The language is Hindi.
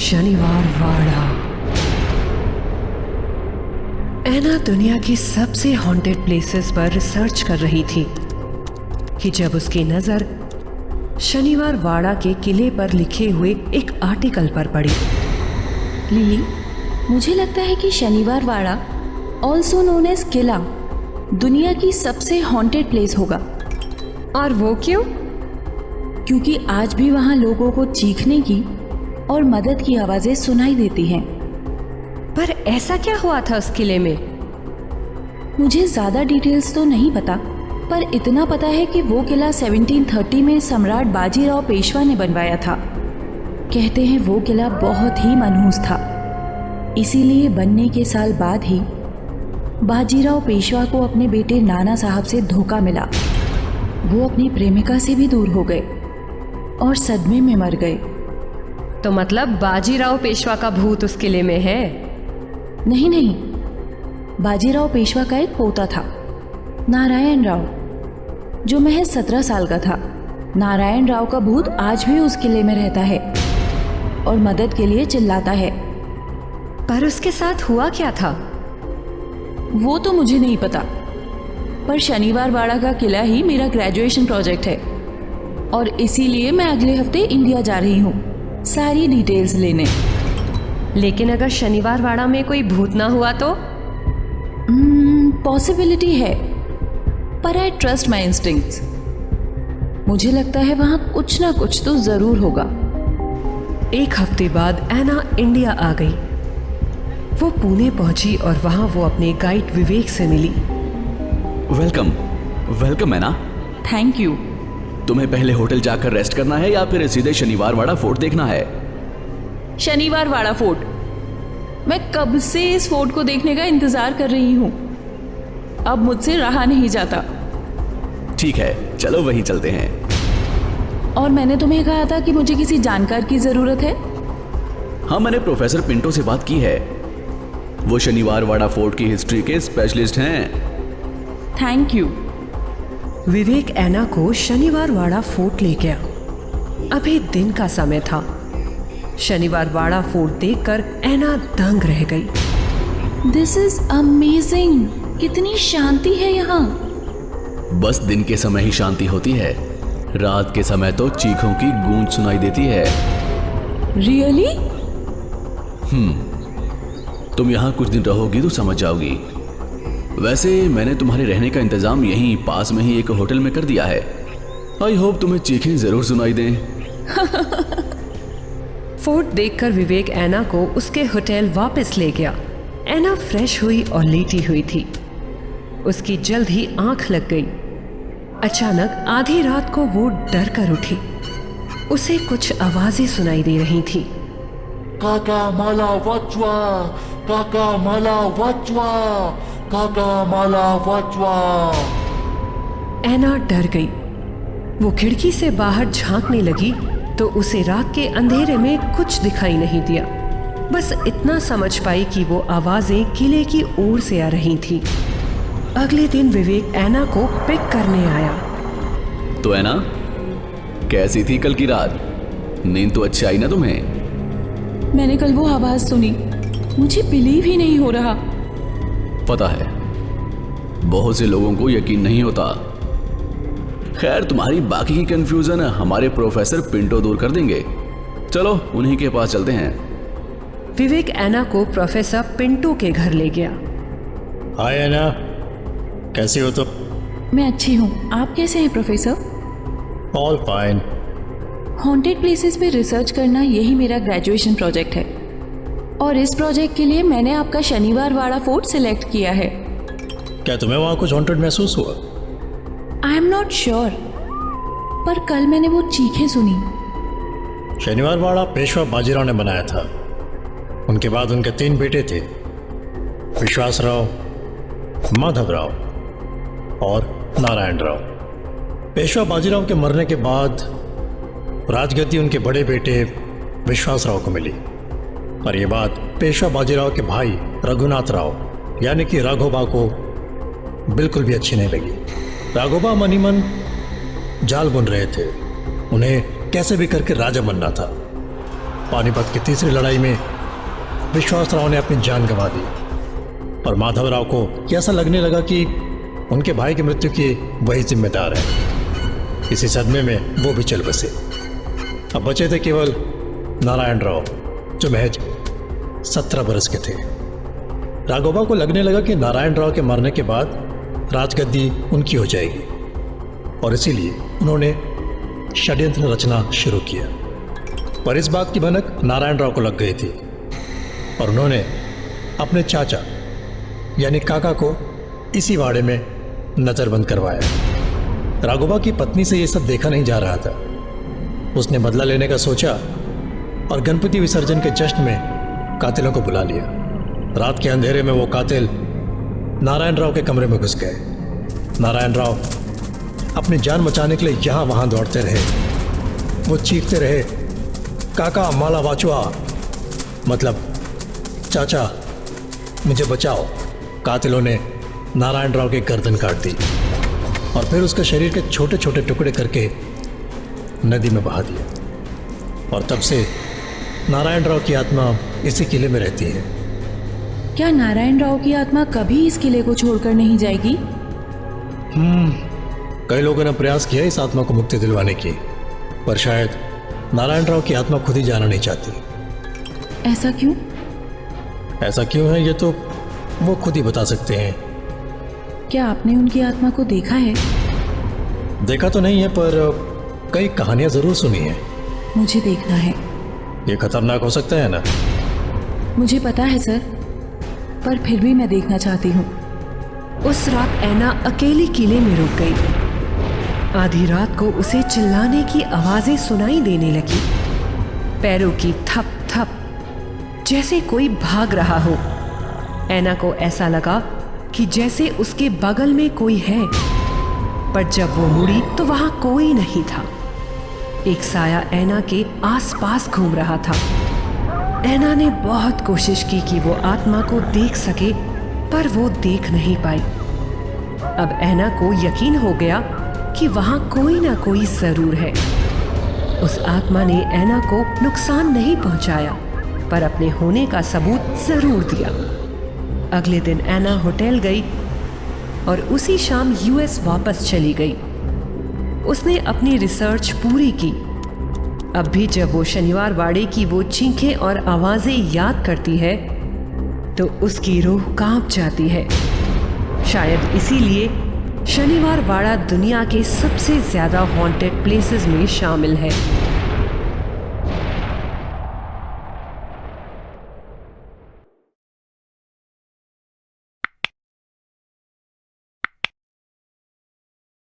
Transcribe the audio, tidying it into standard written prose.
शनिवार वाड़ा। ऐना दुनिया की सबसे हॉन्टेड प्लेसेस पर रिसर्च कर रही थी कि जब उसकी नजर शनिवार वाड़ा के किले पर लिखे हुए एक आर्टिकल पर पड़ी। लिली, मुझे लगता है कि शनिवार वाड़ा, ऑल्सो नोन एज किला, दुनिया की सबसे हॉन्टेड प्लेस होगा। और वो क्यों? क्योंकि आज भी वहाँ लोगों को चीखने की और मदद की आवाजें सुनाई देती हैं। पर ऐसा क्या हुआ था उस किले में? मुझे ज्यादा डिटेल्स तो नहीं पता, पर इतना पता है कि वो किला 1730 में सम्राट बाजीराव पेशवा ने बनवाया था। कहते हैं वो किला बहुत ही मनहूस था, इसीलिए बनने के साल बाद ही बाजीराव पेशवा को अपने बेटे नाना साहब से धोखा मिला। वो अपनी प्रेमिका से भी दूर हो गए और सदमे में मर गए। तो मतलब बाजीराव पेशवा का भूत उस किले में है? नहीं, बाजीराव पेशवा का एक पोता था, नारायण राव, जो महज 17 साल का था। नारायण राव का भूत आज भी उस किले में रहता है और मदद के लिए चिल्लाता है। पर उसके साथ हुआ क्या था? वो तो मुझे नहीं पता, पर शनिवार वाड़ा का किला ही मेरा ग्रेजुएशन प्रोजेक्ट है और इसीलिए मैं अगले हफ्ते इंडिया जा रही हूँ सारी डिटेल्स लेने। लेकिन अगर शनिवार वाड़ा में कोई भूत ना हुआ तो? पॉसिबिलिटी है, पर आई ट्रस्ट माई इंस्टिंक्ट्स। मुझे लगता है वहां कुछ ना कुछ तो जरूर होगा। एक हफ्ते बाद ऐना इंडिया आ गई। वो पुणे पहुंची और वहां वो अपने गाइड विवेक से मिली। Welcome Anna. Thank you. तुम्हें पहले होटल जाकर रेस्ट करना है या फिर सीधे शनिवार वाड़ा फोर्ट देखना है? शनिवार वाड़ा फोर्ट। मैं कब से इस फोर्ट को देखने का इंतजार कर रही हूँ, अब मुझसे रहा नहीं जाता। ठीक है, चलो वहीं चलते हैं। और मैंने तुम्हें कहा था कि मुझे किसी जानकार की जरूरत है। हाँ, मैंने प्रोफेसर पिंटो से बात की है। वो शनिवार वाड़ा फोर्ट की हिस्ट्री के स्पेशलिस्ट हैं। Thank you. विवेक ऐना को शनिवार वाड़ा फोर्ट ले गया। अभी दिन का समय था। शनिवार वाड़ा फोर्ट देखकर ऐना दंग रह गई। This is amazing. कितनी शांति है यहाँ। बस दिन के समय ही शांति होती है, रात के समय तो चीखों की गूंज सुनाई देती है। रियली? तुम यहाँ कुछ दिन रहोगी तो समझ जाओगी। वैसे मैंने तुम्हारे रहने का इंतजाम यहीं पास में ही एक होटल में कर दिया है। आई होप तुम्हें चीखें जरूर सुनाई दें। फोर्ट देखकर विवेक ऐना को उसके होटल वापस ले गया। ऐना फ्रेश हुई और लेटी हुई थी। उसकी जल्द ही आंख लग गई। अचानक आधी रात को वो डर कर उठी। उसे कुछ आवाजें सुनाई दे रही थी। काका माला वचवा, काका माला वचवा, काका माला वचवा। ऐना डर गई। वो खिड़की से बाहर झांकने लगी तो उसे रात के अंधेरे में कुछ दिखाई नहीं दिया। बस इतना समझ पाई कि वो आवाजें किले की ओर से आ रही थी। अगले दिन विवेक ऐना को पिक करने आया। तो ऐना, कैसी थी कल की रात? नींद तो अच्छी आई ना तुम्हें? मैंने कल वो आवाज सुनी, मुझे बिलीव ही नहीं हो रहा। पता है, बहुत से लोगों को यकीन नहीं होता। खैर, तुम्हारी बाकी की कंफ्यूजन हमारे प्रोफेसर पिंटो दूर कर देंगे। चलो उन्हीं के पास चलते हैं। विवेक ऐना को प्रोफेसर पिंटो के घर ले गया। हाय ऐना, कैसी हो तुम? मैं अच्छी हूँ, आप कैसे हैं professor? All fine. Haunted places पे रिसर्च करना यही मेरा ग्रेजुएशन प्रोजेक्ट है और इस प्रोजेक्ट के लिए मैंने आपका शनिवार वाड़ा फोर्ट सिलेक्ट किया है। क्या तुम्हें वहाँ कुछ हॉन्टेड महसूस हुआ? आई एम नॉट श्योर, पर कल मैंने वो चीखें सुनी। शनिवार वाड़ा पेशवा बाजीराव ने बनाया था। उनके बाद उनके 3 बेटे थे, विश्वासराव, माधवराव और नारायण राव। पेशवा बाजीराव के मरने के बाद राजगद्दी उनके बड़े बेटे विश्वासराव को मिली, और ये बात पेशवा बाजीराव के भाई रघुनाथ राव यानी कि राघोबा को बिल्कुल भी अच्छी नहीं लगी। राघोबा मनी मन जाल बुन रहे थे, उन्हें कैसे भी करके राजा बनना था। पानीपत की तीसरी लड़ाई में विश्वासराव ने अपनी जान गंवा दी और माधवराव को ऐसा लगने लगा कि उनके भाई की मृत्यु के वही जिम्मेदार है। इसी सदमे में वो भी चल बसे। अब बचे थे केवल नारायण राव, जो महज 17 बरस के थे। राघोबा को लगने लगा कि नारायण राव के मरने के बाद राजगद्दी उनकी हो जाएगी और इसीलिए उन्होंने षड्यंत्र रचना शुरू किया। पर इस बात की भनक नारायण राव को लग गई थी और उन्होंने अपने चाचा यानी काका को इसी वाड़े में नजरबंद करवाया। राघोबा की पत्नी से ये सब देखा नहीं जा रहा था। उसने बदला लेने का सोचा और गणपति विसर्जन के जश्न में कातिलों को बुला लिया। रात के अंधेरे में वो कातिल नारायण राव के कमरे में घुस गए। नारायण राव अपनी जान बचाने के लिए यहाँ वहाँ दौड़ते रहे। वो चीखते रहे, काका माला वाचुआ, मतलब चाचा मुझे बचाओ। कातिलों ने नारायण राव की गर्दन काट दी और फिर उसके शरीर के छोटे छोटे टुकड़े करके नदी में बहा दिया। और तब से नारायण राव की आत्मा इसी किले में रहती है। क्या नारायण राव की आत्मा कभी इस किले को छोड़कर नहीं जाएगी? कई लोगों ने प्रयास किया इस आत्मा को मुक्ति दिलवाने की, पर शायद नारायण राव की आत्मा खुद ही जाना नहीं चाहती। ऐसा क्यों? ऐसा क्यों है ये तो वो खुद ही बता सकते हैं। क्या आपने उनकी आत्मा को देखा है? देखा तो नहीं है, पर कई कहानियां जरूर सुनी है। मुझे देखना है। ये खतरनाक हो सकता है ना? मुझे पता है सर, पर फिर भी मैं देखना चाहती हूँ। उस रात ऐना अकेली किले में रुक गई। आधी रात को उसे चिल्लाने की आवाजें सुनाई देने लगी, पैरों की थप थप, जैसे कोई भाग रहा हो। ऐना को ऐसा लगा कि जैसे उसके बगल में कोई है, पर जब वो मुड़ी तो वहां कोई नहीं था। एक साया ऐना के आसपास घूम रहा था। ऐना ने बहुत कोशिश की कि वो आत्मा को देख सके, पर वो देख नहीं पाई। अब ऐना को यकीन हो गया कि वहां कोई ना कोई जरूर है। उस आत्मा ने ऐना को नुकसान नहीं पहुंचाया, पर अपने होने का सबूत जरूर दिया। अगले दिन ऐना होटल गई और उसी शाम यूएस वापस चली गई। उसने अपनी रिसर्च पूरी की। अब भी जब वो शनिवार वाड़े की वो चीखें और आवाजें याद करती है तो उसकी रूह कांप जाती है। शायद इसीलिए शनिवार वाड़ा दुनिया के सबसे ज्यादा हॉन्टेड प्लेसेस में शामिल है।